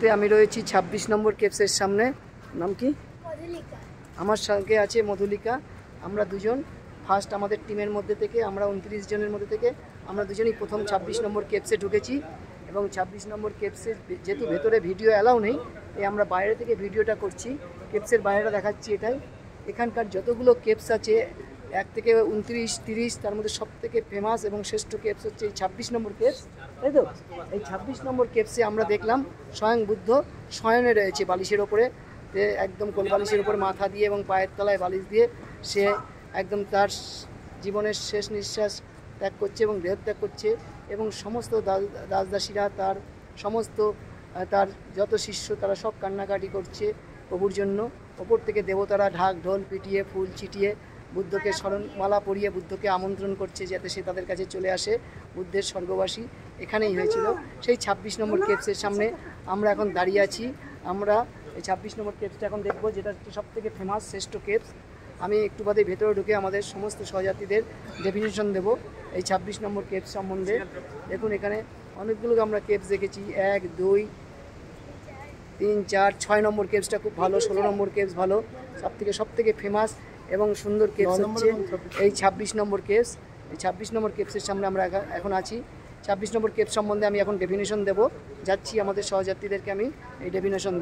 মুহূর্তে আমি রয়েছি ২৬ নম্বর কেপসের সামনে। নাম কি? আমার সঙ্গে আছে মধুলিকা। আমরা দুজন ফার্স্ট আমাদের টিমের মধ্যে থেকে, আমরা ২৯ জনের মধ্যে থেকে আমরা দুজনই প্রথম ২৬ নম্বর কেপসে ঢুকেছি। এবং ২৬ নম্বর কেপসে যেহেতু ভেতরে ভিডিও অ্যালাউ নেই, তাই আমরা বাইরে থেকে ভিডিওটা করছি। কেপসের বাইরেটা দেখাচ্ছি। এটাই এখানকার যতগুলো কেপস আছে ১ থেকে ২৯, ৩০, তার মধ্যে সবথেকে ফেমাস এবং শ্রেষ্ঠ কেপস হচ্ছে এই ২৬ নম্বর কেপস, তাই তো? এই ২৬ নম্বর কেপসে আমরা দেখলাম স্বয়ং বুদ্ধ শয়নে রয়েছে বালিশের ওপরে, একদম কোল বালিশের উপরে মাথা দিয়ে এবং পায়ের তলায় বালিশ দিয়ে সে একদম তার জীবনের শেষ নিঃশ্বাস ত্যাগ করছে এবং দেহত্যাগ করছে। এবং সমস্ত দাসদাসীরা তার সমস্ত তার যত শিষ্য তারা সব কান্নাকাটি করছে প্রভুর জন্য। ওপর থেকে দেবতারা ঢাক ঢোল পিটিয়ে ফুল ছিটিয়ে বুদ্ধকে স্মরণমালা পরিয়ে বুদ্ধকে আমন্ত্রণ করছে যাতে সে তাদের কাছে চলে আসে। বুদ্ধের স্বর্গবাসী এখানেই হয়েছিল। সেই ২৬ নম্বর কেপসের সামনে আমরা এখন দাঁড়িয়ে আছি। আমরা এই ২৬ নম্বর কেপসটা এখন দেখব, যেটা সবথেকে ফেমাস শ্রেষ্ঠ কেপস। আমি একটু বাদে ভেতরে ঢুকে আমাদের সমস্ত সহযাত্রীদের ডেফিনেশন দেব এই ২৬ নম্বর কেপস সম্বন্ধে। দেখুন এখানে অনেকগুলো আমরা কেপস দেখেছি, ১, ২, ৩, ৪, ৬ নম্বর কেপসটা খুব ভালো, ১৬ নম্বর কেপস ভালো। সবথেকে ফেমাস এবং সুন্দর কেপস হচ্ছে এই ২৬ নম্বর কেপস। এই ২৬ নম্বর কেপসের সামনে আমরা এখন আছি। ২৬ নম্বর কেপস সম্বন্ধে আমি এখন ডেফিনেশন দেব যাচ্ছি, আমাদের সহযাত্রীদেরকে আমি এই ডেফিনেশন দিই।